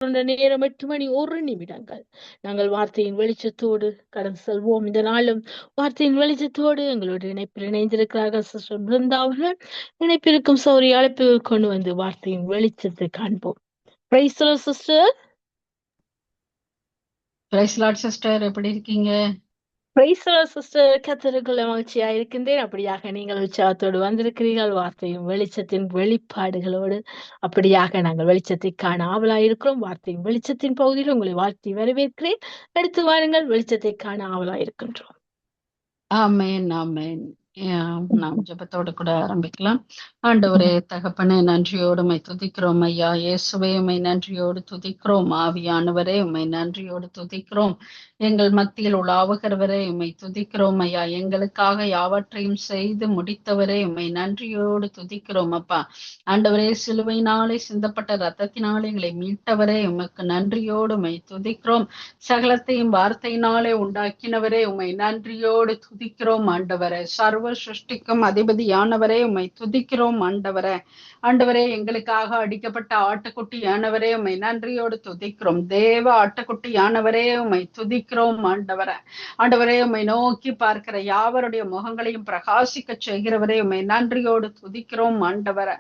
நேரம் 8:01. நாங்கள் வார்த்தையின் வெளிச்சத்தோடு கடந்து செல்வோம். இந்த நாளும் வார்த்தையின் வெளிச்சத்தோடு எங்களோட இணைப்பில் இணைந்திருக்கிறார்கள் சிஸ்டர் பிருந்தா அவர்கள். இணைப்பிற்கும் சௌரி அழைப்பு கொண்டு வந்து வார்த்தையின் வெளிச்சத்தை காண்போம். Praise sister. Praise Lord sister, எப்படி இருக்கீங்க? பிரைஸ் சிஸ்டர், கர்த்தருக்குள்ள மகிழ்ச்சியா இருக்கின்றேன். அப்படியாக நீங்கள் உற்சாகத்தோடு வந்திருக்கிறீர்கள். வார்த்தையும் வெளிச்சத்தின் வெளிப்பாடுகளோடு அப்படியாக நாங்கள் வெளிச்சத்தை காண ஆவலாய் இருக்கிறோம். வார்த்தையின் வெளிச்சத்தின் பகுதியில் உங்களை வாழ்த்தி வரவேற்கிறேன். எடுத்து வாருங்கள், வெளிச்சத்தை காண ஆவலாய் இருக்கின்றோம். ஆமேன் ஆமேன். நாம் ஜெபத்தோடு கூட ஆரம்பிக்கலாம். ஆண்டவரே, தகப்பனே, நன்றியோடு உம்மை துதிக்கிறோம் ஐயா. இயேசுவே, உம்மை நன்றியோடு துதிக்கிறோம். ஆவியானவரே, உம்மை நன்றியோடு துதிக்கிறோம். எங்கள் மத்தியில் உலாவுகிறவரே, உம்மை துதிக்கிறோம் ஐயா. எங்களுக்காக யாவற்றையும் செய்து முடித்தவரே, உம்மை நன்றியோடு துதிக்கிறோம் அப்பா. ஆண்டவரே, சிலுவையினாலே சிந்தப்பட்ட ரத்தத்தினாலே எங்களை மீட்டவரே, உமக்கு நன்றியோடு உம்மை துதிக்கிறோம். சகலத்தையும் வார்த்தையினாலே உண்டாக்கினவரே, உம்மை நன்றியோடு துதிக்கிறோம் ஆண்டவரே. சர்வ சிருஷ்டிக்கும் அதிபதியானவரே, உம்மை துதிக்கிறோம் ஆண்டவரே. ஆண்டவரே, எங்களுக்காக அடிக்கப்பட்ட ஆட்டுக்குட்டியானவரே, உம்மை நன்றியோடு துதிக்கிறோம். தேவ ஆட்டுக்குட்டியானவரே, உம்மை துதிக்கிறோம் ஆண்டவரே. ஆண்டவரே, உம்மை நோக்கி பார்க்கிற யாவருடைய முகங்களையும் பிரகாசிக்க செய்கிறவரே, உம்மை நன்றியோடு துதிக்கிறோம் ஆண்டவரே.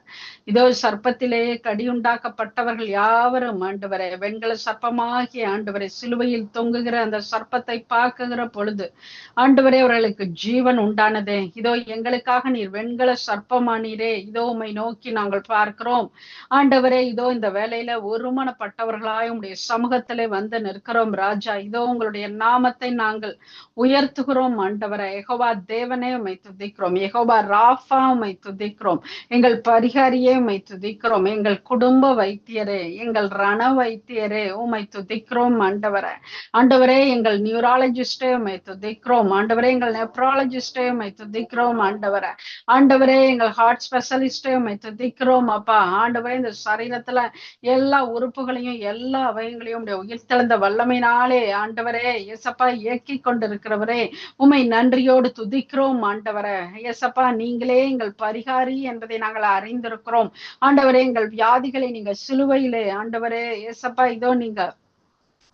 இதோ சர்ப்பத்திலே கடியுண்டாக்கப்பட்டவர்கள் யாவரும் ஆண்டவரே, வெண்கல சர்ப்பமாகிய ஆண்டவரே, சிலுவையில் தொங்குகிற அந்த சர்ப்பத்தை பார்க்குகிற பொழுது ஆண்டவரே, அவர்களுக்கு ஜீவன் உண்டானதே. இதோ எங்களுக்காக நீர் வெண்கல சர்ப்பமானீரே. இதோ உம்மை நோக்கி நாங்கள் பார்க்கிறோம் ஆண்டவரே. இதோ இந்த வேலையில ஒருமனப்பட்டவர்களாய் உங்களுடைய சமூகத்திலே வந்து நிற்கிறோம் ராஜா. இதோ உங்களுடைய நாமத்தை நாங்கள் உயர்த்துகிறோம் ஆண்டவரே. யெகோவா தேவனே, உம்மை துதிக்கிறோம். யெகோவா ராஃபா, உம்மை துதிக்கிறோம். எங்கள் பரிகாரியே, உம்மை துதிக்கிறோம். எங்கள் குடும்ப வைத்தியரே, எங்கள் ரண வைத்தியரே, உம்மை துதிக்கிறோம் ஆண்டவரே. ஆண்டவரே, எங்கள் நியூராலஜிஸ்டே, உம்மை துதிக்கிறோம் ஆண்டவரே. எங்கள் நெப்ராலஜிஸ்டே, உம்மை துதிக்கிறோம் ஆண்டவரே. ஆண்டவரே, எங்கள் ஹார்ட் ஸ்பெஷலிஸ்டே, உம்மை துதிக்கிறோம் அப்பா. ஆண்டவரே, இந்த சரீரத்துல எல்லா உறுப்புகளையும் எல்லா அவயங்களையும் உயிர்த்தெழுந்த வல்லமையினாலே ஆண்டவரே இயேசப்பா இயக்கி கொண்டிருக்கிறவரே, உம்மை நன்றியோடு துதிக்கிறோம் ஆண்டவரே. இயேசப்பா, நீங்களே எங்கள் பரிகாரி என்பதை நாங்கள் அறிந்திருக்கிறோம் ஆண்டவரே. எங்கள் வியாதிகளை நீங்க சிலுவையிலே ஆண்டவரே இயேசப்பா இதோ நீங்க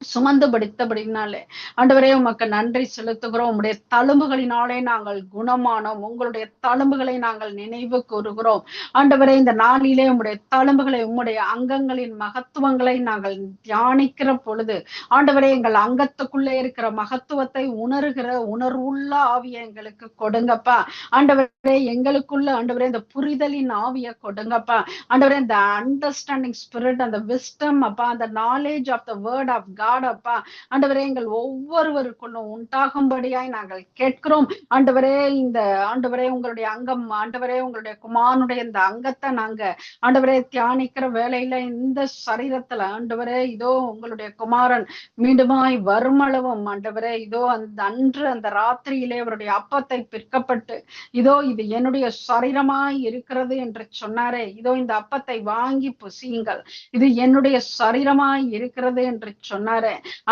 சுமந்து படித்தபடினாலே ஆண்டவரே உமக்கு நன்றி செலுத்துகிறோம். உங்களுடைய தழும்புகளினாலே நாங்கள் குணமானோம். உங்களுடைய தழும்புகளை நாங்கள் நினைவு கூறுகிறோம் ஆண்டவரே. இந்த நாளிலே உங்களுடைய தழும்புகளை, உங்களுடைய அங்கங்களின் மகத்துவங்களை நாங்கள் தியானிக்கிற பொழுது ஆண்டவரே, எங்கள் அங்கத்துக்குள்ளே இருக்கிற மகத்துவத்தை உணர்கிற உணர்வுள்ள ஆவியை எங்களுக்கு கொடுங்கப்பா ஆண்டவரே. எங்களுக்குள்ள ஆண்டவரே இந்த புரிதலின் ஆவியை கொடுங்கப்பா ஆண்டவரே. இந்த அண்டர்ஸ்டாண்டிங் ஸ்பிரிட், அந்த விஸ்டம் அப்பா, அந்த knowledge of the word of God அப்பா ஆண்டவரே, எங்கள் ஒவ்வொருவருக்குள்ளும் உண்டாகும்படியாய் நாங்கள் கேட்கிறோம் ஆண்டவரே. இந்த ஆண்டவரே உங்களுடைய அங்கம் ஆண்டவரே, உங்களுடைய குமாரனுடைய இந்த அங்கத்தை நாங்க ஆண்டவரே தியானிக்கிற வேளையில இந்த சரீரத்துல ஆண்டவரே இதோ உங்களுடைய குமாரன் மீண்டுமாய் வருமளவும் ஆண்டவரே இதோ அந்த அன்று அந்த ராத்திரியிலே அவருடைய அப்பத்தை பிற்கப்பட்டு இதோ இது என்னுடைய சரீரமாய் இருக்கிறது என்று சொன்னாரே. இதோ இந்த அப்பத்தை வாங்கி புசியுங்கள், இது என்னுடைய சரீரமாய் இருக்கிறது என்று சொன்னாரே.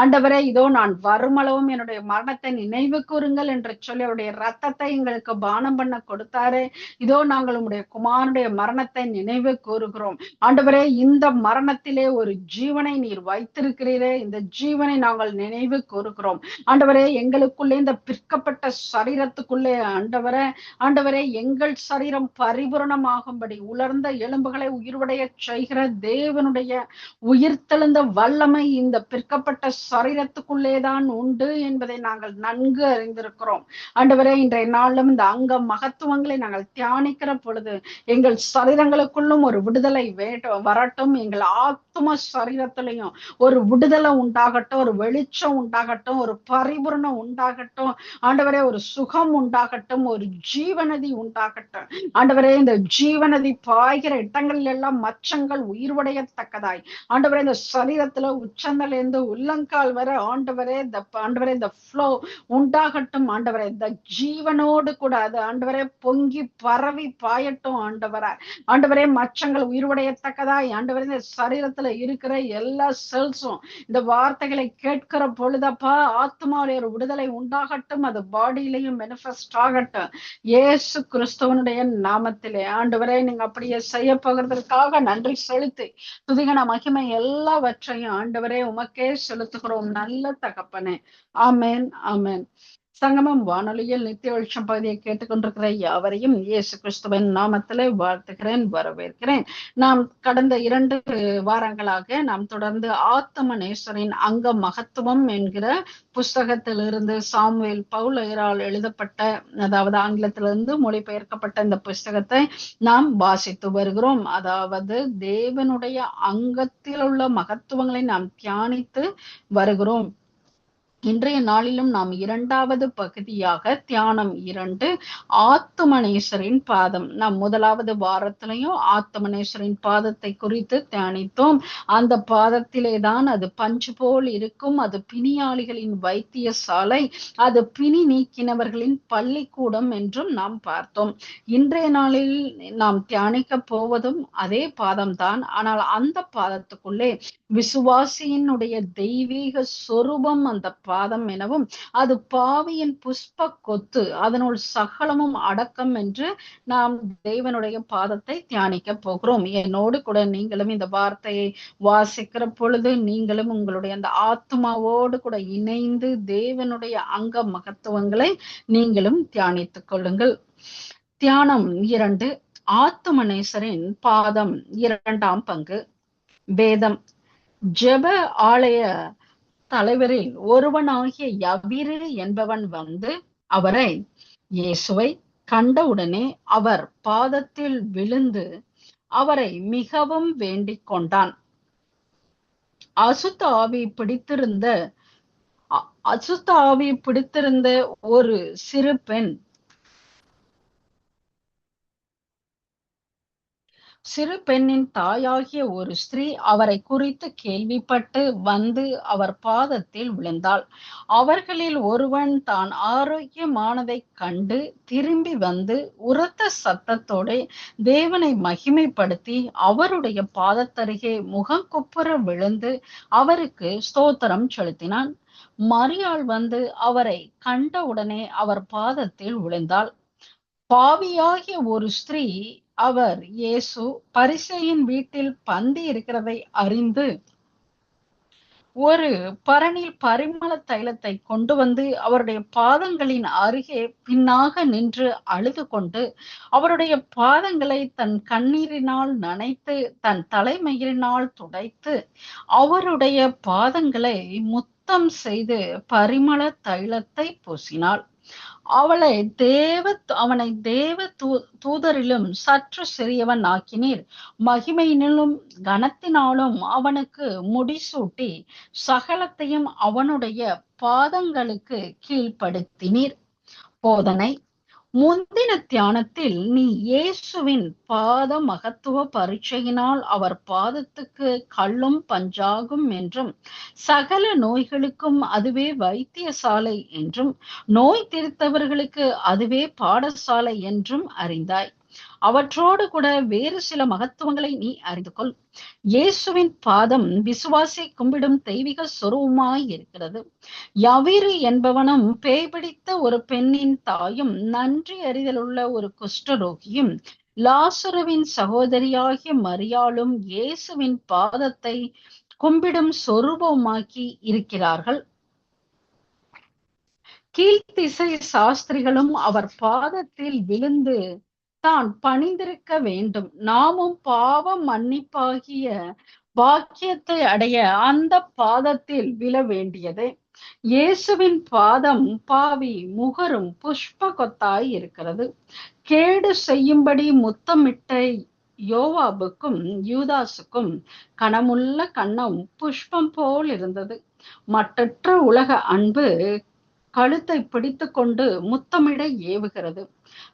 ஆண்டவரே, இதோ நான் வருமளவும் என்னுடைய மரணத்தை நினைவு கூறுங்கள் என்று சொல்லி அவருடைய ரத்தத்தை எங்களுக்கு பானம் பண்ண கொடுத்தாரே. இதோ நாங்கள் உங்களுடைய குமாரனுடைய மரணத்தை நினைவு கூறுகிறோம் ஆண்டவரே. இந்த மரணத்திலே ஒரு ஜீவனை நீர் வைத்திருக்கிறீரே, இந்த ஜீவனை நாங்கள் நினைவு கூறுகிறோம் ஆண்டவரே. எங்களுக்குள்ளே இந்த பிற்கப்பட்ட சரீரத்துக்குள்ளே ஆண்டவரே ஆண்டவரே எங்கள் சரீரம் பரிபூரணமாகும்படி உலர்ந்த எலும்புகளை உயிர்வடைய செய்கிற தேவனுடைய உயிர்த்தெழுந்த வல்லமை இந்த பிற்கப்பட்ட சரீரத்துக்குள்ளேதான் உண்டு என்பதை நாங்கள் நன்கு அறிந்திருக்கிறோம் ஆண்டவரே. இன்றைய நாளும் இந்த அங்க மகத்துவங்களை நாங்கள் தியானிக்கிற பொழுது எங்கள் சரீரங்களுக்குள்ளும் ஒரு விடுதலை வரட்டும். எங்கள் ஆத்ம சரீரத்திலையும் ஒரு விடுதலை உண்டாகட்டும், ஒரு வெளிச்சம் உண்டாகட்டும், ஒரு பரிபூரணம் உண்டாகட்டும் ஆண்டவரே, ஒரு சுகம் உண்டாகட்டும், ஒரு ஜீவநதி உண்டாகட்டும் ஆண்டவரே. இந்த ஜீவநதி பாய்கிற இடங்களில் எல்லாம் மச்சங்கள் உயிர்வடையத்தக்கதாய் ஆண்டவரே, இந்த சரீரத்துல உச்சந்தல இருந்து உள்ளங்கால் வர ஆண்டவரே இந்த ஃப்ளோ உண்டாகட்டும் ஆண்டவரே. இந்த ஜீவனோடு கூட அது ஆண்டவரே பொங்கி பரவி பாயட்டும் ஆண்டவரே. ஆண்டவரே, மச்சங்கள் உயிர்வடையத்தக்கதாய் ஆண்டவரே இந்த சரீரத்துல சரீரத்துல இருக்கிற எல்லா செல்ஸும் இந்த வார்த்தைகளை கேட்கிற பொழுதப்பா ஆத்மாவில ஒரு விடுதலை உண்டாகட்டும், அது பாடியிலையும் manifest ஆகட்டும் இயேசு கிறிஸ்துவனுடைய நாமத்திலே. ஆண்டவரே, நீங்க அப்படியே செய்ய போகிறதற்காக நன்றி செலுத்தி துதிகன மகிமை எல்லாவற்றையும் ஆண்டவரே உமக்கே செலுத்துகிறோம் நல்ல தகப்பனே. ஆமென், ஆமென். சங்கமம் வானொலியில் நித்திய வெளிச்சம் பகுதியை கேட்டுக்கொண்டிருக்கிற யாவரையும் இயேசு கிறிஸ்துவின் நாமத்திலே வாழ்த்துகிறேன், வரவேற்கிறேன். நாம் கடந்த 2 வாரங்களாக நாம் தொடர்ந்து ஆத்துமநேசரின் அங்க மகத்துவம் என்கிற புஸ்தகத்திலிருந்து சாமுவேல் பவுலரால் எழுதப்பட்ட, அதாவது ஆங்கிலத்திலிருந்து மொழிபெயர்க்கப்பட்ட இந்த புஸ்தகத்தை நாம் வாசித்து வருகிறோம். அதாவது தேவனுடைய அங்கத்தில் உள்ள மகத்துவங்களை நாம் தியானித்து வருகிறோம். இன்றைய நாளிலும் நாம் 2வது பகுதியாக தியானம் 2 ஆத்துமநேசரின் பாதம். நாம் 1வது வாரத்திலையும் ஆத்துமநேசரின் பாதத்தை குறித்து தியானித்தோம். அந்த பாதத்திலே தான் அது பஞ்சு போல் இருக்கும், அது பிணியாளிகளின் வைத்தியசாலை, அது பிணி நீக்கினவர்களின் பள்ளிக்கூடம் என்றும் நாம் பார்த்தோம். இன்றைய நாளில் நாம் தியானிக்க போவதும் அதே பாதம்தான். ஆனால் அந்த பாதத்துக்குள்ளே விசுவாசியினுடைய தெய்வீக சொரூபம் அந்த பாதம் எனவும், அது பாவியின் புஷ்ப கொத்து, அதனுள் சகலமும் அடக்கம் என்று நாம் தேவனுடைய பாதத்தை தியானிக்க போகிறோம். என்னோடு கூட நீங்களும் இந்த வார்த்தையை வாசிக்கிற பொழுது நீங்களும் உங்களுடைய அந்த ஆத்மாவோடு கூட இணைந்து தேவனுடைய அங்க மகத்துவங்களை நீங்களும் தியானித்துக் கொள்ளுங்கள். தியானம் 2 ஆத்துமநேசரின் பாதம் 2ஆம் பங்கு. வேதம். ஜெப ஆலய தலைவரில் ஒருவனாகிய யவீரு என்பவன் வந்து அவரை, இயேசுவை கண்டவுடனே அவர் பாதத்தில் விழுந்து அவரை மிகவும் வேண்டிக் கொண்டான். அசுத்த ஆவி பிடித்திருந்த ஒரு சிறு பெண்ணின் தாயாகிய ஒரு ஸ்திரீ அவரை குறித்து கேள்விப்பட்டு வந்து அவர் பாதத்தில் விழுந்தாள். அவர்களில் ஒருவன் தான் ஆரோக்கியமானதை கண்டு திரும்பி வந்து உரத்த சத்தத்தோடு தேவனை மகிமைப்படுத்தி அவருடைய பாதத்தருகே முகங்குப்புற விழுந்து அவருக்கு ஸ்தோத்திரம் செலுத்தினான். மரியாள் வந்து அவரை கண்டவுடனே அவர் பாதத்தில் விழுந்தாள். பாவியாகிய ஒரு ஸ்திரீ அவர் இயேசு பரிசேயின் வீட்டில் பந்தி இருக்கிறதை அறிந்து ஒரு பரணில் பரிமள தைலத்தை கொண்டு வந்து அவருடைய பாதங்களின் அருகே பின்னாக நின்று அழுது கொண்டு அவருடைய பாதங்களை தன் கண்ணீரினால் நனைத்து தன் தலைமயிரினால் துடைத்து அவருடைய பாதங்களை முத்தம் செய்து பரிமள தைலத்தை பூசினாள். அவனை தேவ தூதரிலும் சற்று சிறியவன் ஆக்கினீர், மகிமையினாலும் கனத்தினாலும் அவனுக்கு முடிசூட்டி சகலத்தையும் அவனுடைய பாதங்களுக்கு கீழ்ப்படுத்தினீர். போதனை. முந்தின தியானத்தில் நீ இயேசுவின் பாத மகத்துவ பரீட்சையினால் அவர் பாதத்துக்கு கள்ளும் பஞ்சாகும் என்றும், சகல நோய்களுக்கும் அதுவே வைத்தியசாலை என்றும், நோய் தீர்த்தவர்களுக்கு அதுவே பாடசாலை என்றும் அறிந்தாய். அவற்றோடு கூட வேறு சில மகத்துவங்களை நீ அறிந்து கொள். இயேசுவின் பாதம் விசுவாசி கும்பிடும் தெய்வீக சொரூபமாய் இருக்கிறது. யவீரு என்பவனும் பேய்பிடித்த ஒரு பெண்ணின் தாயும் நன்றி அறிதலுள்ள ஒரு குஷ்டரோகியும் லாசருவின் சகோதரியாகிய மரியாளும் இயேசுவின் பாதத்தை கும்பிடும் சொரூபமாக்கி இருக்கிறார்கள். கீழ்த்திசை சாஸ்திரிகளும் அவர் பாதத்தில் விழுந்து தான் பணிந்திருக்க வேண்டும். நாமும் பாவ மன்னிப்பாகிய பாக்கியத்தை அடைய அந்த பாதத்தில் விழ வேண்டியது. இயேசுவின் பாதம் பாவி முகரும் புஷ்ப கொத்தாய் இருக்கிறது. கேடு செய்யும்படி முத்தமிட்ட யோவாபுக்கும் யூதாசுக்கும் கனமுள்ள கன்னம் புஷ்பம் போல் இருந்தது. மற்றற்ற உலக அன்பு கழுத்தை பிடித்து கொண்டு முத்தமிட ஏவுகிறது.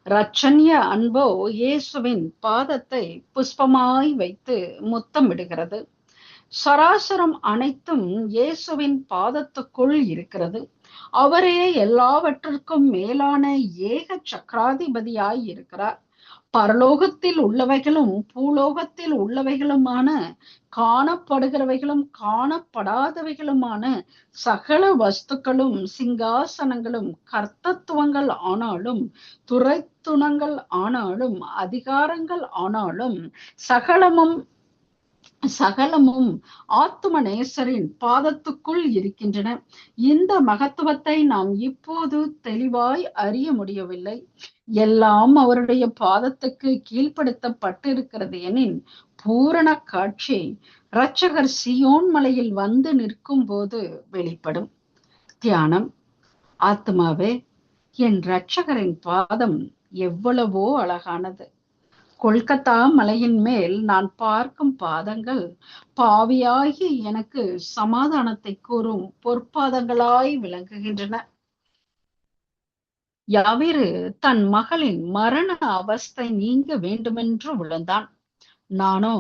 இரட்சண்ய அன்போ இயேசுவின் பாதத்தை புஷ்பமாய் வைத்து முத்தமிடுகிறது. சராசரம் அனைத்தும் இயேசுவின் பாதத்துக்குள் இருக்கிறது. அவரே எல்லாவற்றிற்கும் மேலான ஏக சக்கராதிபதியாய் இருக்கிறார். பரலோகத்தில் உள்ளவைகளும் பூலோகத்தில் உள்ளவைகளுமான காணப்படுகிறவைகளும் காணப்படாதவைகளுமான சகல வஸ்துக்களும் சிங்காசனங்களும் கர்த்தத்துவங்கள் ஆனாலும் துரைத்துணங்கள் ஆனாலும் அதிகாரங்கள் ஆனாலும் சகலமும் சகலமும் ஆத்துமநேசரின் பாதத்துக்குள் இருக்கின்றன. இந்த மகத்துவத்தை நாம் இப்போது தெளிவாய் அறிய முடியவில்லை. எல்லாம் அவருடைய பாதத்துக்கு கீழ்ப்படுத்தப்பட்டிருக்கிறது எனின் பூரண காட்சி இரட்சகர் சியோன் மலையில் வந்து நிற்கும் போது வெளிப்படும். தியானம். ஆத்மாவே, என் இரட்சகரின் பாதம் எவ்வளவோ அழகானது. கொல்கத்தா மலையின் மேல் நான் பார்க்கும் பாதங்கள் பாவியாகி எனக்கு சமாதானத்தை கூறும் பொற்பாதங்களாய் விளங்குகின்றன. யாவீரு தன் மகளின் மரண அவஸ்தை நீங்க வேண்டுமென்று விழுந்தான். நானோ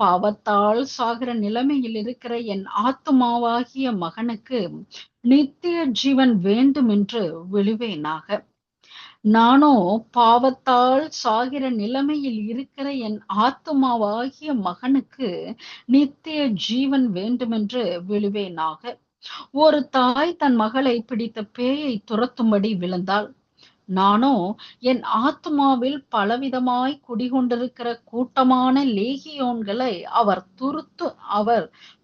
பாவத்தால் சாகிற நிலைமையில் இருக்கிற என் ஆத்துமாவாகிய மகனுக்கு நித்திய ஜீவன் வேண்டும் என்று விழுவேனாக. நானோ பாவத்தால் சாகிற நிலைமையில் இருக்கிற என் ஆத்துமாவாகிய மகனுக்கு நித்திய ஜீவன் வேண்டுமென்று விழுவேனாக. ஒரு தாய் தன் மகளை பிடித்த பேயை துரத்தும்படி விழுந்தாள். நானோ என் ஆத்மாவில் பலவிதமாய் குடிகொண்டிருக்கிற கூட்டமான லேகியோன்களை அவர்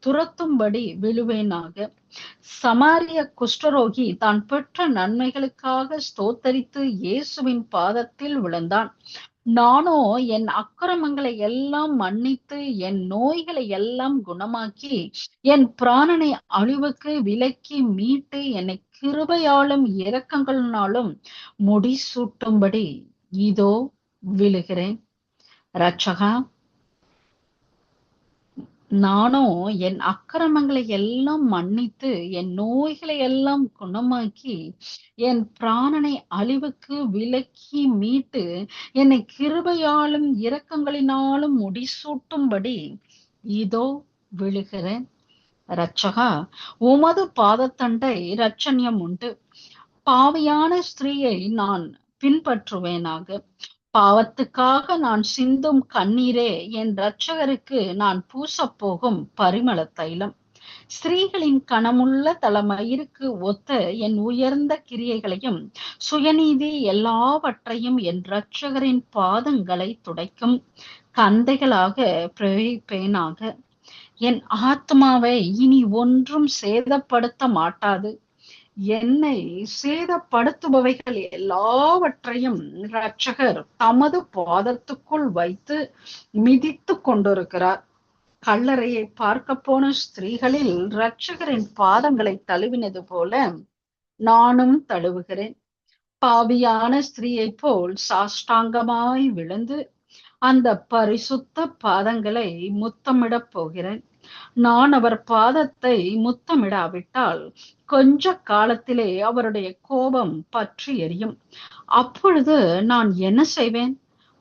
துரத்தும்படி விழுவேனாக. சமாரிய குஷ்டரோகி தான் பெற்ற நன்மைகளுக்காக ஸ்தோத்தரித்து இயேசுவின் பாதத்தில் விழுந்தான். நானோ என் அக்கிரமங்களை எல்லாம் மன்னித்து என் நோய்களை எல்லாம் குணமாக்கி என் பிராணனை அழிவுக்கு விலக்கி மீட்டு என்னை கிருபையாலும் இரக்கங்களினாலும் முடிசூட்டும்படி இதோ விழுகிறேன். இரட்சகா, நானோ என் அக்கிரமங்களை எல்லாம் மன்னித்து என் நோய்களை எல்லாம் குணமாக்கி என் பிராணனை அழிவுக்கு விலக்கி மீட்டு என்னை கிருபையாலும் இரக்கங்களினாலும் முடிசூட்டும்படி இதோ விழுகிறேன். இரட்சகா, உமது பாதத்தண்டை இரட்சண்யம் உண்டு. பாவியான ஸ்திரீயை நான் பின்பற்றுவேனாக. பாவத்துக்காக நான் சிந்தும் கண்ணீரே என் இரட்சகருக்கு நான் பூசப்போகும் பரிமள தைலம். ஸ்திரீகளின் கனமுள்ள தலைமயிருக்கு ஒத்த என் உயர்ந்த கிரியைகளையும் சுயநீதி எல்லாவற்றையும் என் இரட்சகரின் பாதங்களை துடைக்கும் கந்தைகளாக பிரயோகிப்பேனாக. என் ஆத்மாவை இனி ஒன்றும் சேதப்படுத்த மாட்டாது. என்னை சேதப்படுத்துபவைகள் எல்லாவற்றையும் இரட்சகர் தமது பாதத்துக்குள் வைத்து மிதித்து கொண்டிருக்கிறார். கல்லறையை பார்க்க போன ஸ்திரீகளில் இரட்சகரின் பாதங்களை தழுவினது போல நானும் தழுவுகிறேன். பாவியான ஸ்திரீயை போல் சாஷ்டாங்கமாய் விழுந்து அந்த பரிசுத்த பாதங்களை முத்தமிடப் போகிறேன். நான் அவர் பாதத்தை முத்தமிடாவிட்டால் கொஞ்ச காலத்திலே அவருடைய கோபம் பற்றி எரியும். அப்பொழுது நான் என்ன செய்வேன்?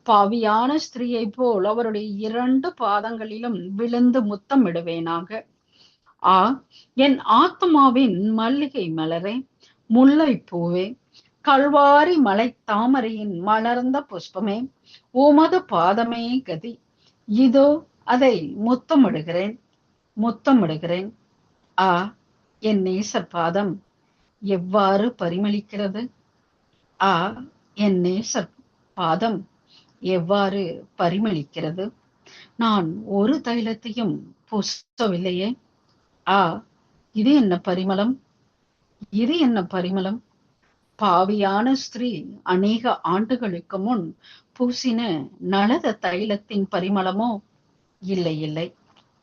பாவியான ஸ்திரீயை போல் அவருடைய 2 பாதங்களிலும் விழுந்து முத்தமிடுவேனாக. என் ஆத்மாவின் மல்லிகை மலரே, முல்லை பூவே, கல்வாரி மலை தாமரையின் மலர்ந்த புஷ்பமே, உமது பாதமே கதி. இதோ அதை முத்தமிடுகிறேன். என் நேசர் பாதம் எவ்வாறு பரிமளிக்கிறது! என் நேசர் பாதம் எவ்வாறு பரிமளிக்கிறது! நான் ஒரு தைலத்தையும் பூசவில்லையே. இது என்ன பரிமளம்! இது என்ன பரிமளம்! பாவியான ஸ்திரீ அநேக ஆண்டுகளுக்கு முன் பூசின நலத தைலத்தின் பரிமளமோ? இல்லை,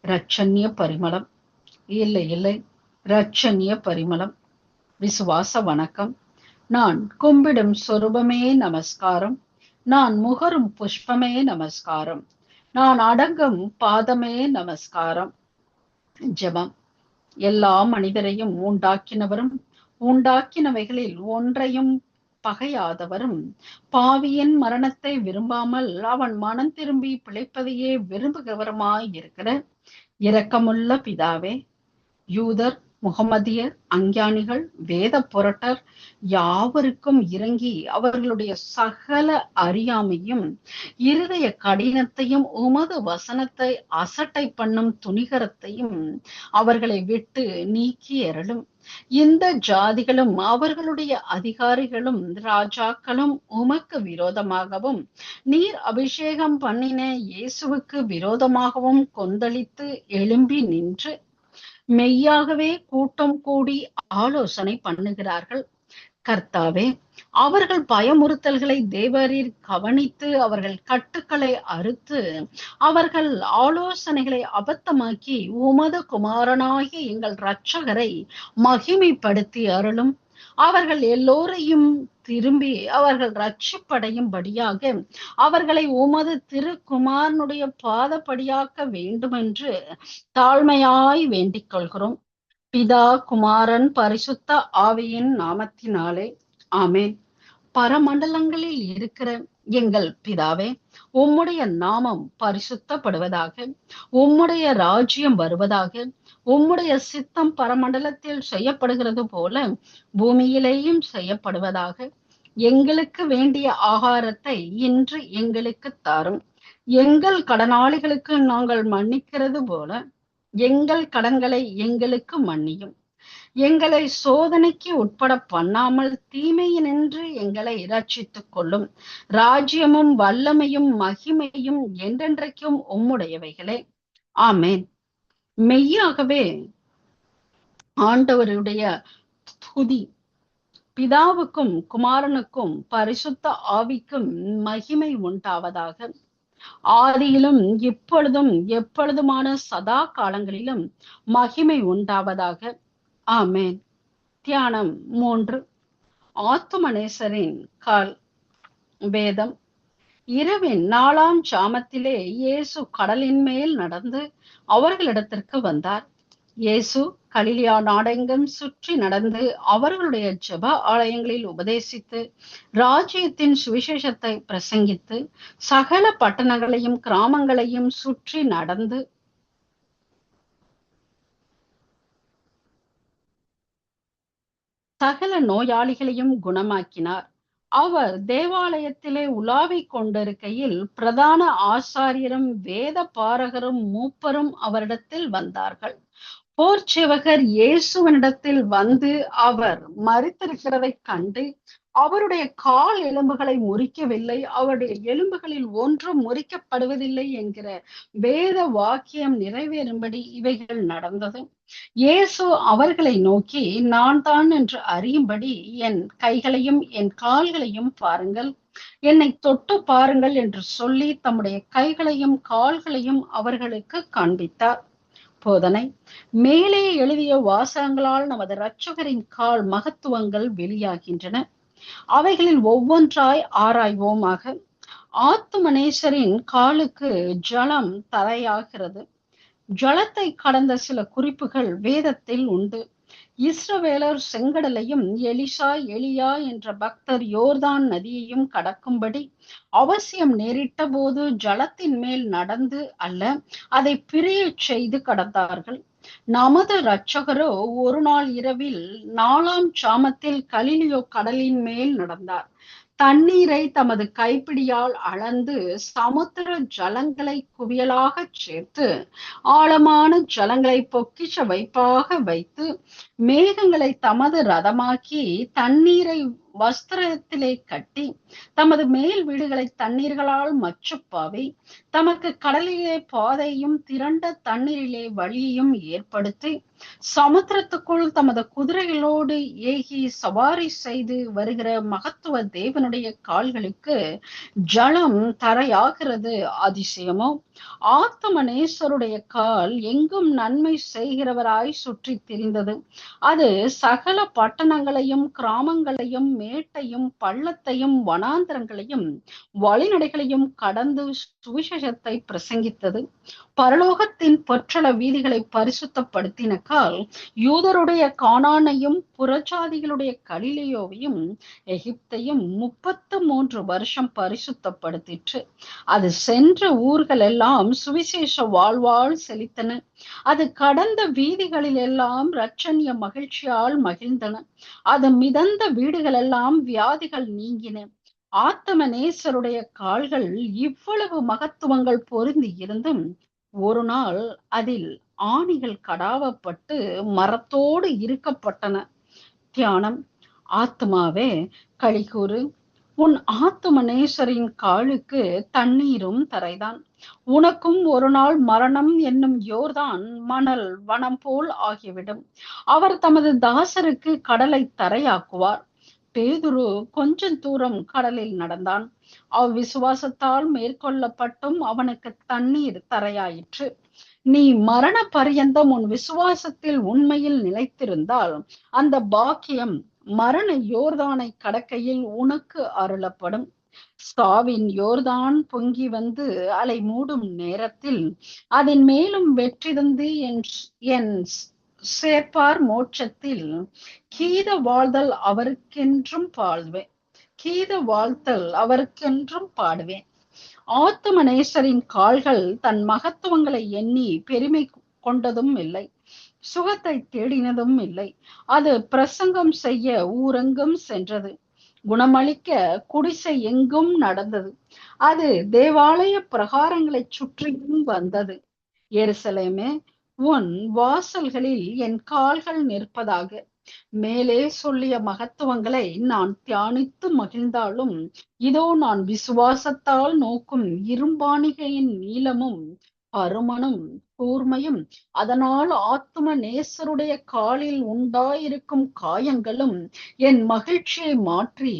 இரட்சண்ய பரிமளம். இல்லை, இரட்சண்ய பரிமளம். விசுவாச வணக்கம். நான் கும்பிடும் சொரூபமே நமஸ்காரம். நான் முகரும் புஷ்பமே நமஸ்காரம். நான் அடங்கும் பாதமே நமஸ்காரம். ஜெபம். எல்லா மனிதரையும் உண்டாக்கினவரும் உண்டாக்கினவைகளில் ஒன்றையும் பகையாதவரும் பாவியின் மரணத்தை விரும்பாமல் அவன் மனம் திரும்பி பிழைப்பதையே விரும்புகிறவருமாய் இருக்கிற இரக்கமுள்ள பிதாவே, யூதர் முகமதியர், அஞ்ஞானிகள், வேத புரட்டர் யாவருக்கும் இறங்கி அவர்களுடைய சகல அறியாமையும் இருதய கடினத்தையும் உமது வசனத்தை அசட்டை பண்ணும் துணிகரத்தையும் அவர்களை விட்டு நீக்கி அருளும். இந்த ஜாதிகளும் அவர்களுடைய அதிகாரிகளும் ராஜாக்களும் உமக்கு விரோதமாகவும் நீர் அபிஷேகம் பண்ணின இயேசுவுக்கு விரோதமாகவும் கொந்தளித்து எழும்பி நின்று மெய்யாகவே கூட்டம் கூடி ஆலோசனை பண்ணுகிறார்கள். கர்த்தாவே, அவர்கள் பயமுறுத்தல்களை தேவரீர் கவனித்து அவர்கள் கட்டுக்களை அறுத்து அவர்கள் ஆலோசனைகளை அபத்தமாக்கி உமது குமாரனாகிய எங்கள் இரட்சகரை மகிமைப்படுத்தி அருளும். அவர்கள் எல்லோரையும் திரும்பி அவர்கள் ரட்சிப்படையும்படியாக அவர்களை உமது திருக்குமாரனுடைய பாதப்படியாக்க வேண்டுமென்று தாழ்மையாய் வேண்டிக் கொள்கிறோம். பிதா, குமாரன், பரிசுத்த ஆவியின் நாமத்தினாலே ஆமென். பரமண்டலங்களில் இருக்கிற எங்கள் பிதாவே, உம்முடைய நாமம் பரிசுத்தப்படுவதாக, உம்முடைய ராஜ்யம் வருவதாக, உம்முடைய சித்தம் பரமண்டலத்தில் செய்யப்படுகிறது போல பூமியிலேயும் செய்யப்படுவதாக. எங்களுக்கு வேண்டிய ஆகாரத்தை இன்று எங்களுக்கு தாரும். எங்கள் கடனாளிகளுக்கு நாங்கள் மன்னிக்கிறது போல எங்கள் கடன்களை எங்களுக்கு மன்னியும். எங்களை சோதனைக்கு உட்பட பண்ணாமல் தீமையினின்று எங்களை இரட்சித்துக் கொள்ளும். ராஜ்யமும் வல்லமையும் மகிமையும் என்றென்றைக்கும் உம்முடையவைகளே. ஆமென். மெய்யாகவே ஆண்டவருடைய துதி பிதாவுக்கும் குமாரனுக்கும் பரிசுத்த ஆவிக்கும் மகிமை உண்டாவதாக. ஆதியிலும் இப்பொழுதும் எப்பொழுதுமான சதா காலங்களிலும் மகிமை உண்டாவதாக. ஆமென். தியானம் 3. ஆத்துமநேசரின் கால். வேதம். இரவின் 4ஆம் ஜாமத்திலே இயேசு கடலின் மேல் நடந்து அவர்களிடத்திற்கு வந்தார். இயேசு கலிலியா நாடெங்கும் சுற்றி நடந்து அவர்களுடைய ஜெப ஆலயங்களில் உபதேசித்து ராஜ்யத்தின் சுவிசேஷத்தை பிரசங்கித்து சகல பட்டணங்களையும் கிராமங்களையும் சுற்றி நடந்து சகல நோயாளிகளையும் குணமாக்கினார். அவர் தேவாலயத்திலே உலாவிக் கொண்டிருக்கையில் பிரதான ஆசாரியரும் வேத பாரகரும் மூப்பரும் அவரிடத்தில் வந்தார்கள். போர்ச்சேவகர் இயேசுவனிடத்தில் வந்து அவர் மரித்திருக்கிறதை கண்டு அவருடைய கால் எலும்புகளை முறிக்கவில்லை, அவருடைய எலும்புகளில் ஒன்றும் முறிக்கப்படுவதில்லை என்கிற வேத வாக்கியம் நிறைவேறும்படி இவைகள் நடந்தது. இயேசு அவர்களை நோக்கி, நான் தான் என்று அறியும்படி என் கைகளையும் என் கால்களையும் பாருங்கள், என்னை தொட்டு பாருங்கள் என்று சொல்லி தம்முடைய கைகளையும் கால்களையும் அவர்களுக்கு காண்பித்தார். போதனை. மேலே எழுதிய வாசகங்களால் நமது இரட்சகரின் கால் மகத்துவங்கள் வெளியாகின்றன. அவைகளில் ஒவ்வொன்றாய் ஆராய்வோமாக. ஆத்துமநேசரின் காலுக்கு ஜலம் தரையாகிறது. ஜலத்தை கடந்த சில குறிப்புகள் வேதத்தில் உண்டு. இஸ்ரவேலர் செங்கடலையும் எலியா என்ற பக்தர் யோர்தான் நதியையும் கடக்கும்படி அவசியம் நேரிட்ட போது ஜலத்தின் மேல் நடந்து அல்ல, அதை பிரிய செய்து கடந்தார்கள். நமது இரட்சகரோ ஒரு நாள் இரவில் 4ஆம் ஜாமத்தில் கலிலியோ கடலின் மேல் நடந்தார். தண்ணீரை தமது கைப்பிடியால் அளந்து சமுத்திர ஜலங்களை குவியலாக சேர்த்து ஆழமான ஜலங்களை பொக்கிஷ வைப்பாக வைத்து மேகங்களை தமது ரதமாக்கி தண்ணீரை வஸ்திரத்திலே கட்டி தமது மேல் வீடுகளை தண்ணீர்களால் மச்சுப்பாவி தமக்கு கடலிலே பாதையும் திரண்ட தண்ணீரிலே வழியையும் ஏற்படுத்தி சமுத்திரத்துக்குள் தமது குதிரைகளோடு ஏகி சவாரி செய்து வருகிற மகத்துவ தேவனுடைய கால்களுக்கு ஜலம் தரையாகிறது அதிசயமோ. ஆத்துமநேசருடைய கால் எங்கும் நன்மை செய்கிறவராய் சுற்றி திரிந்தது. அது சகல பட்டணங்களையும் கிராமங்களையும் மேட்டையும் பள்ளத்தையும் வனாந்தரங்களையும் வழிநடைகளையும் கடந்து சுவிசேஷத்தை பிரசங்கித்தது. பரலோகத்தின் பொற்றள வீதிகளை பரிசுத்தப்படுத்தினக்கால் யூதருடைய கானானையும் புறஜாதிகளுடைய கலிலேயோவையும் எகிப்தையும் 33 வருஷம் பரிசுத்தப்படுத்திற்று. அது சென்ற ஊர்கள் எல்லாம் சுவிசேஷ வாழ்வால் செழித்தன. அது கடந்த வீதிகளில் எல்லாம் இரட்சணிய மகிழ்ச்சியால் மகிழ்ந்தன. அது மிதந்த வீடுகள் எல்லாம் வியாதிகள் நீங்கின. ஆத்தம நேசருடைய கால்கள் இவ்வளவு மகத்துவங்கள் பொருந்தி இருந்தும் ஒரு நாள் அதில் ஆணிகள் கடாவப்பட்டு மரத்தோடு இருக்கப்பட்டன. தியானம். ஆத்மாவே களிகூறு, உன் ஆத்தும நேசரின் காலுக்கு தண்ணீரும் தரைதான். உனக்கும் ஒரு நாள் மரணம் என்னும் யோர்தான் மணல் வனம் போல் ஆகிவிடும். அவர் தமது தாசருக்கு கடலை தரையாக்குவார். பேதுரு கொஞ்சம் தூரம் கடலில் நடந்தான். அவ்விசுவாசத்தால் மேற்கொள்ளப்பட்டும் அவனுக்கு தண்ணீர் தரையாயிற்று. நீ மரண பரியந்தம் உன் விசுவாசத்தில் உண்மையில் நிலைத்திருந்தால் அந்த பாக்கியம் மரண யோர்தானை கடக்கையில் உனக்கு அருளப்படும். சாவின் யோர்தான் பொங்கி வந்து அலை மூடும் நேரத்தில் அதன் மேலும் வெற்றி தந்து என் சேர்ப்பார் மோட்சத்தில். கீத வாழ்தல் அவருக்கென்றும் பாடுவேன். கீத வாழ்த்தல் அவருக்கென்றும் பாடுவேன். ஆத்தும நேசரின் கால்கள் தன் மகத்துவங்களை எண்ணி பெருமை கொண்டதும் இல்லை, சுகத்தை தேடினதும் இல்லை. அது பிரசங்கம் செய்ய ஊரெங்கும் சென்றது, குணமளிக்க குடிசை எங்கும் நடந்தது. அது தேவாலய பிரகாரங்களை சுற்றியும் வந்தது. எருசலேமே, உன் வாசல்களில் என் கால்கள் நிற்பதாக. மேலே சொல்லிய மகத்துவங்களை நான் தியானித்து மகிழ்ந்தாலும் இதோ நான் விசுவாசத்தால் நோக்கும் இரும்பாணிகையின் நீளமும் பருமனும் கூர்மையும் அதனால் ஆத்தும நேசருடைய காலில் உண்டாயிருக்கும் காயங்களும் என் மகிழ்ச்சியை மாற்றி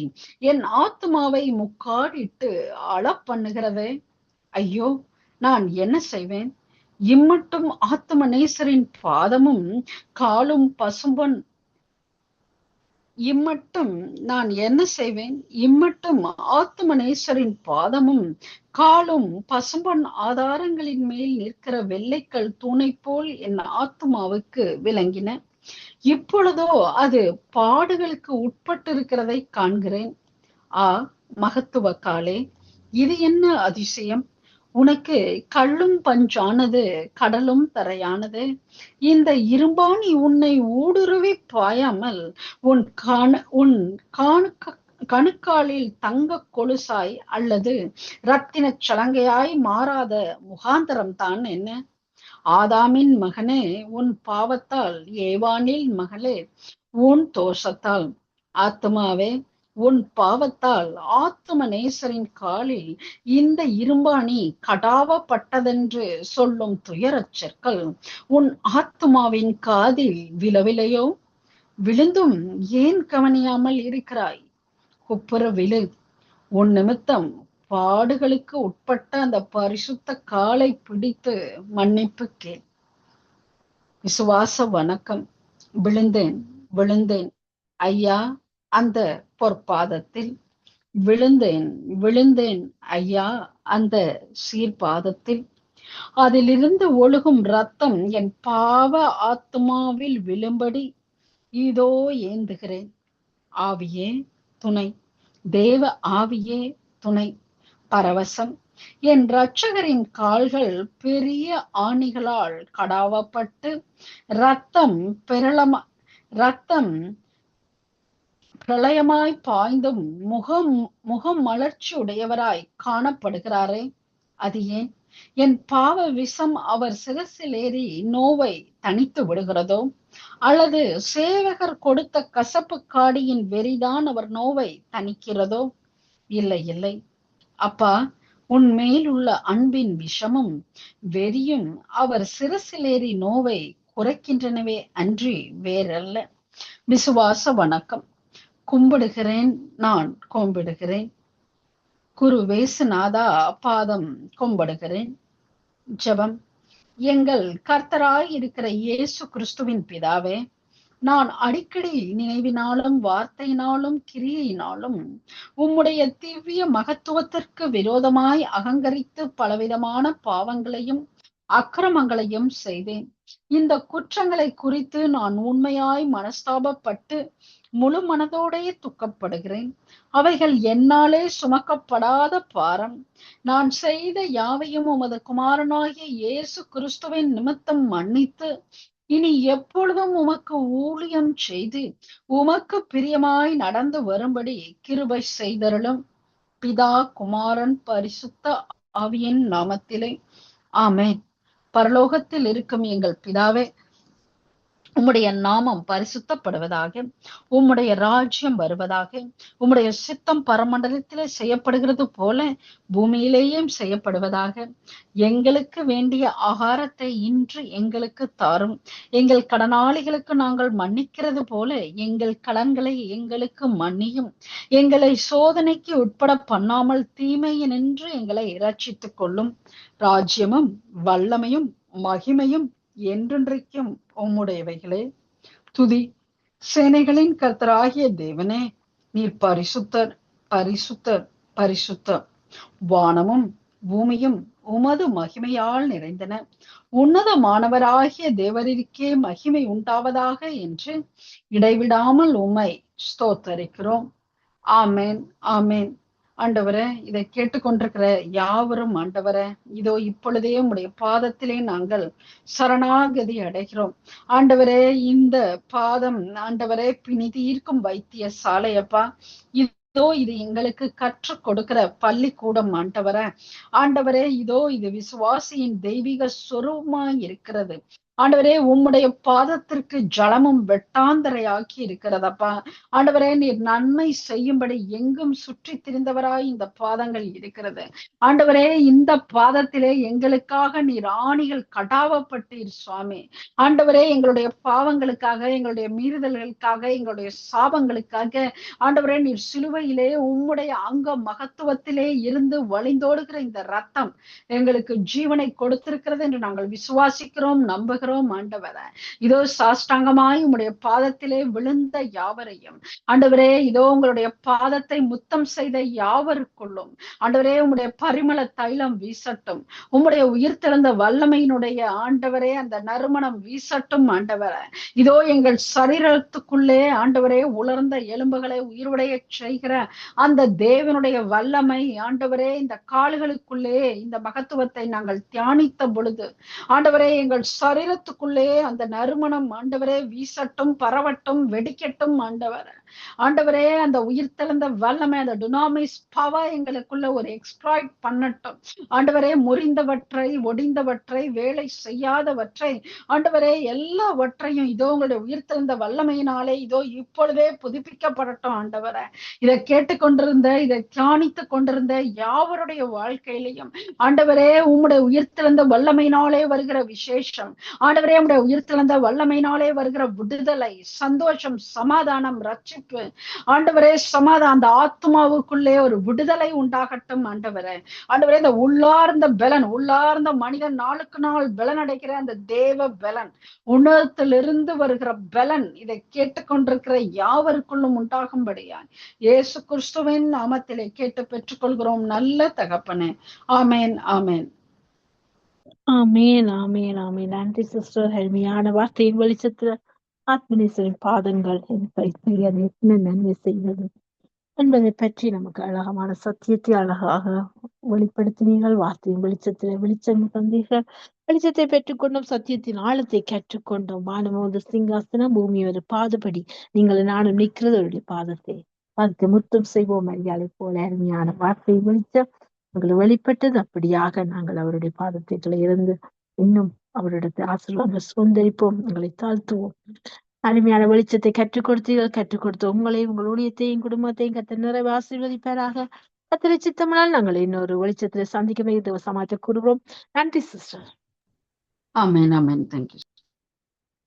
என் ஆத்மாவை முக்காடிட்டு அளப்பண்ணுகிறதே. ஐயோ, நான் என்ன செய்வேன்? இம்மட்டும் ஆத்தும நேசரின் பாதமும் காலும் பசும்பொன் இம்மட்டும் நான் என்ன செய்வேன்? இம்மட்டும் ஆத்தும நேசரின் பாதமும் காலும் பசும்பொன் ஆதாரங்களின் மேல் நிற்கிற வெள்ளைக்கல் தூணை போல் என் ஆத்மாவுக்கு விளங்கின. இப்பொழுதோ அது பாடுகளுக்கு உட்பட்டிருக்கிறதை காண்கிறேன். மகத்துவ காலே, இது என்ன அதிசயம்! உனக்கு கள்ளும் பஞ்சானது, கடலும் தரையானது. இந்த இரும்பாணி உன்னை ஊடுருவி பாயாமல் உன் கணுக்காலில் தங்க கொலுசாய் அல்லது இரத்தின சலங்கையாய் மாறாத முகாந்தரம் தான் என்ன? ஆதாமின் மகனே, உன் பாவத்தால், ஏவானில் மகளே உன் தோஷத்தால், ஆத்மாவே உன் பாவத்தால் ஆத்தும நேசரின் காலில் இந்த இரும்பாணி கடாவப்பட்டதென்று சொல்லும் துயரச் சொற்கள் உன் ஆத்மாவின் காதில் விழவில்லையோ? விழுந்தும் ஏன் கவனியாமல் இருக்கிறாய்? குப்புற விழு. உன் நிமித்தம் பாடுகளுக்கு உட்பட்ட அந்த பரிசுத்த காலை பிடித்து மன்னிப்பு கேள். விசுவாச வணக்கம். விழுந்தேன் ஐயா அந்த பொற்பாதத்தில். விழுந்தேன் ஐயா அந்த சீர்பாதத்தில். அதிலிருந்து ஒழுகும் ரத்தம் என் பாவ ஆத்மாவில் விழும்படி இதோ ஏந்துகிறேன். ஆவியே துணை, தேவ ஆவியே துணை. பரவசம். என் இரட்சகரின் கால்கள் பெரிய ஆணிகளால் கடாவப்பட்டு ரத்தம் பிரளயமாய் பாய்ந்தும் முகம் மலர்ச்சி உடையவராய் காணப்படுகிறாரே. அது ஏன்? என் பாவ விஷம் அவர் சிரசில் ஏறி நோவை தணித்து விடுகிறதோ? அல்லது சேவகர் கொடுத்த கசப்பு காடியின் வெறிதான் அவர் நோவை தணிக்கிறதோ? இல்லை. அப்பா, உன் மேலுள்ள அன்பின் விஷமும் வெறியும் அவர் சிரசிலேறி நோவை குறைக்கின்றனவே அன்றி வேறல்ல. விசுவாச வணக்கம். நான் கும்பிடுகிறேன். குரு வேசுநாதா பாதம் கும்பிடுகிறேன். ஜெபம். எங்கள் கர்த்தராய் இருக்கிற இயேசு கிறிஸ்துவின் பிதாவே, நான் அடிக்கடி நினைவினாலும் வார்த்தையினாலும் கிரியையினாலும் உம்முடைய திவ்ய மகத்துவத்திற்கு விரோதமாய் அகங்கரித்து பலவிதமான பாவங்களையும் அக்கிரமங்களையும் செய்தேன். இந்த குற்றங்களை குறித்து நான் உண்மையாய் மனஸ்தாபப்பட்டு முழு மனதோடே துக்கப்படுகிறேன். அவைகள் என்னாலே சுமக்கப்படாத பாரம். நான் செய்த யாவையும் உமது குமாரனாகிய இயேசு கிறிஸ்துவின் நிமித்தம் மன்னித்து இனி எப்பொழுதும் உமக்கு ஊழியம் செய்து உமக்கு பிரியமாய் நடந்து வரும்படி கிருபை செய்தருளும். பிதா, குமாரன், பரிசுத்த ஆவியின் நாமத்திலே ஆமென். பரலோகத்தில் இருக்கும் எங்கள் பிதாவே, உம்முடைய நாமம் பரிசுத்தப்படுவதாக, உம்முடைய ராஜ்யம் வருவதாக, உம்முடைய சித்தம் பரமண்டலத்திலே செய்யப்படுகிறது போல பூமியிலேயும் செய்யப்படுவதாக. எங்களுக்கு வேண்டிய ஆகாரத்தை இன்று எங்களுக்கு தாரும். எங்கள் கடனாளிகளுக்கு நாங்கள் மன்னிக்கிறது போல எங்கள் கடன்களை எங்களுக்கு மன்னியும். எங்களை சோதனைக்கு உட்பட பண்ணாமல் தீமையினின்று எங்களை இரட்சித்துக் கொள்ளும். ராஜ்யமும் வல்லமையும் மகிமையும் என்றென்றைக்கும் உம்முடையவைகளே. துதி. சேனைகளின் கர்த்தராகிய தேவனே, நீர் பரிசுத்தர், பரிசுத்தர், பரிசுத்தர். வானமும் பூமியும் உமது மகிமையால் நிறைந்தன. உன்னதமானவராகிய தேவரிற்கே மகிமை உண்டாவதாக என்று இடைவிடாமல் உம்மை ஸ்தோத்தரிக்கிறோம். ஆமேன், ஆமேன். ஆண்டவரே, இதை கேட்டுக்கொண்டிருக்கிற யாவரும் ஆண்டவரே, இதோ இப்பொழுதே உம்முடைய பாதத்திலே நாங்கள் சரணாகதி அடைகிறோம். ஆண்டவரே, இந்த பாதம் ஆண்டவரே பிணி தீர்க்கும் வைத்திய சாலையப்பா. இதோ இது எங்களுக்கு கற்றுக் கொடுக்கிற பள்ளிக்கூடம் ஆண்டவரே. ஆண்டவரே, இதோ இது விசுவாசியின் தெய்வீக சொரூபமாய் இருக்கிறது. ஆண்டவரே, உம்முடைய பாதத்திற்கு ஜலமும் வெட்டாந்தரையாக்கி இருக்கிறதப்பா. ஆண்டவரே, நீர் நன்மை செய்யும்படி எங்கும் சுற்றி திரிந்தவராய் இந்த பாதங்கள் இருக்கிறது. ஆண்டவரே, இந்த பாதத்திலே எங்களுக்காக நீர் ஆணிகள் கடாவப்பட்டீர் சுவாமி. ஆண்டவரே, எங்களுடைய பாவங்களுக்காக, எங்களுடைய மீறுதல்களுக்காக, எங்களுடைய சாபங்களுக்காக ஆண்டவரே, நீர் சிலுவையிலே உம்முடைய அங்க மகத்துவத்திலே இருந்து வழிந்தோடுகிற இந்த ரத்தம் எங்களுக்கு ஜீவனை கொடுத்திருக்கிறது என்று நாங்கள் விசுவாசிக்கிறோம், நம்புகிறோம். ஆண்டவரே, இதோ சாஷ்டாங்கமாய் உம்முடைய பாதத்திலே விழுந்த யாவரையும் ஆண்டவரே, இதோ உங்களுடைய பாதத்தை முத்தம் செய்த யாவருக்குள்ளும் ஆண்டவரே உம்முடைய பரிமள தைலம் வீசட்டும். உம்முடைய உயிர்த்தெழுந்த வல்லமையினுடைய ஆண்டவரே அந்த நறுமணம் வீசட்டும். ஆண்டவரே, இதோ எங்கள் சரீரத்துக்குள்ளே ஆண்டவரே உலர்ந்த எலும்புகளை உயிருடைய செய்கிற அந்த தேவனுடைய வல்லமை ஆண்டவரே இந்த கால்களுக்குள்ளே இந்த மகத்துவத்தை நாங்கள் தியானித்த பொழுது ஆண்டவரே எங்கள் சரீரத்துக்குள்ளே அந்த நறுமணம் ஆண்டவரே வீசட்டும், பரவட்டும், வெடிக்கட்டும். ஆண்டவரே அந்த உயிர்த்தெழுந்த வல்லமை, அந்த டுனாமிஸ் பவர் எங்களுக்குள்ள ஒரு எக்ஸ்ப்ளாய்ட் பண்ணட்டும். ஆண்டவரே, முறிந்தவற்றை, ஒடிந்தவற்றை, வேலை செய்யாதவற்றை ஆண்டவரே எல்லாவற்றையும் இதோ உங்களுடைய உயிர்த்தெழுந்த வல்லமையினாலே இதோ இப்பொழுதே புதுப்பிக்கப்படட்டும். ஆண்டவரே, இதை கேட்டுக்கொண்டிருந்த, இதை தியானித்துக் கொண்டிருந்த யாவருடைய வாழ்க்கையிலையும் ஆண்டவரே உம்முடைய உயிர்த்தெழுந்த வல்லமையினாலே வருகிற விசேஷம், ஆண்டவரே உம்முடைய உயிர்த்தெழுந்த வல்லமையினாலே வருகிற விடுதலை, சந்தோஷம், சமாதானம், ரட்சிப்பு ஆண்டவரே, சமாதானம் அந்த ஆத்மாவுக்குள்ளே ஒரு விடுதலை உண்டாகட்டும். ஆண்டவரே, ஆண்டவரே இந்த உள்ளார்ந்த பலன், உள்ளார்ந்த மனிதன் நாளுக்கு நாள் பலன் அடைகிற அந்த தேவ பலன், உணர்த்திலிருந்து வருகிற பலன் இதை கேட்டுக்கொண்டிருக்கிற யாவருக்குள்ளும் உண்டாகும்படியா இயேசு கிறிஸ்துவின் நாமத்திலே கேட்டு பெற்றுக்கொள்கிறோம் நல்ல தகப்பனே. ஆமேன், ஆமேன். ஆமேன், ஆமேன், ஆமேன். நன்றி சிஸ்டர். அருமையான வார்த்தையின் வெளிச்சத்துல ஆத்மநேசரின் பாதங்கள் எனக்கு என்ன நன்மை செய்வது என்பதை பற்றி நமக்கு அழகமான சத்தியத்தை அழகாக வெளிப்படுத்தினீர்கள். வார்த்தையின் வெளிச்சத்திலே வெளிச்சம் தந்தீர்கள். வெளிச்சத்தை பெற்றுக்கொண்டோம், சத்தியத்தின் ஆழத்தை கற்றுக்கொண்டோம். வானமோது சிங்காசனம், பூமி ஒரு பாதபடி நீங்கள் நானும் நிற்கிறது அவருடைய பாதத்தை பார்த்து முத்தம் செய்வோம். ஐயாலை போல அருமையான வார்த்தை வெளிச்சம் எங்களை வெளிப்பட்டது. அப்படியாக நாங்கள் அவருடைய பாதத்திற்குள்ள இருந்து இன்னும் அவருடைய ஆசீர்வாதங்களை சுதந்திரிப்போம், எங்களை தாழ்த்துவோம். அருமையான வெளிச்சத்தை கற்றுக் கொடுத்தீர்கள். கற்றுக் கொடுத்த உங்களையும் உங்கள் ஊழியத்தையும் குடும்பத்தையும் கர்த்தர் நிறைவு ஆசீர்வதிப்பாராக. கர்த்தரை சித்தமானால் நாங்கள் இன்னொரு வெளிச்சத்துல சந்திக்க சமாளித்து கூறுகிறோம். நன்றி சிஸ்டர். ஆமேன், ஆமேன். தேங்க்யூ.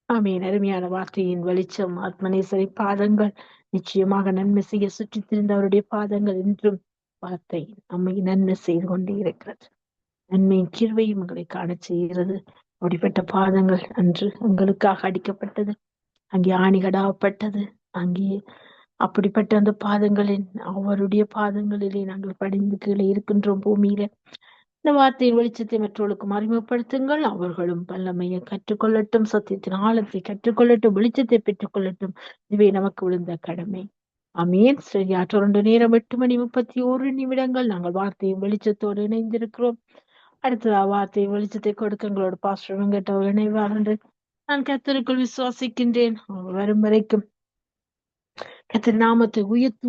ஆமீன். அருமையான வார்த்தையின் வெளிச்சம், ஆத்மநேசரி பாதங்கள் நிச்சயமாக நன்மை செய்ய சுற்றி திரிந்த அவருடைய பாதங்கள் என்றும் வார்த்தை நம்மை நன்மை செய்து கொண்டே இருக்கிறது. நன்மையின் கிருபையும் உங்களை காண செய்கிறது. அப்படிப்பட்ட பாதங்கள் அன்று எங்களுக்காக அடிக்கப்பட்டது, அங்கே ஆணிகடாப்பட்டது. அங்கே அப்படிப்பட்ட அந்த பாதங்களின் அவருடைய பாதங்களிலே நாங்கள் படிந்து கீழே இருக்கின்றோம் பூமியில. இந்த வார்த்தையின் வெளிச்சத்தை மற்றவர்களுக்கும் அறிமுகப்படுத்துங்கள். அவர்களும் வல்லமையை கற்றுக்கொள்ளட்டும், சத்தியத்தின் ஆழத்தை கற்றுக்கொள்ளட்டும், வெளிச்சத்தை பெற்றுக் கொள்ளட்டும். இவை நமக்கு விழுந்த கடமை. ஆமீன். சரியா தொடர்ந்து நேரம் 8:31 நாங்கள் வார்த்தையும் வெளிச்சத்தோடு இணைந்திருக்கிறோம். அடுத்ததா வார்த்தையும் வெளிச்சத்தை கொடுக்க எங்களோட பாஸ்டர் வெங்கட் அவர்கள் இணைவார் என்று நான் கர்த்தருக்குள் விசுவாசிக்கின்றேன். அவர் வரும் வரைக்கும் கர்த்தர் நாமத்தை உயர்த்தும்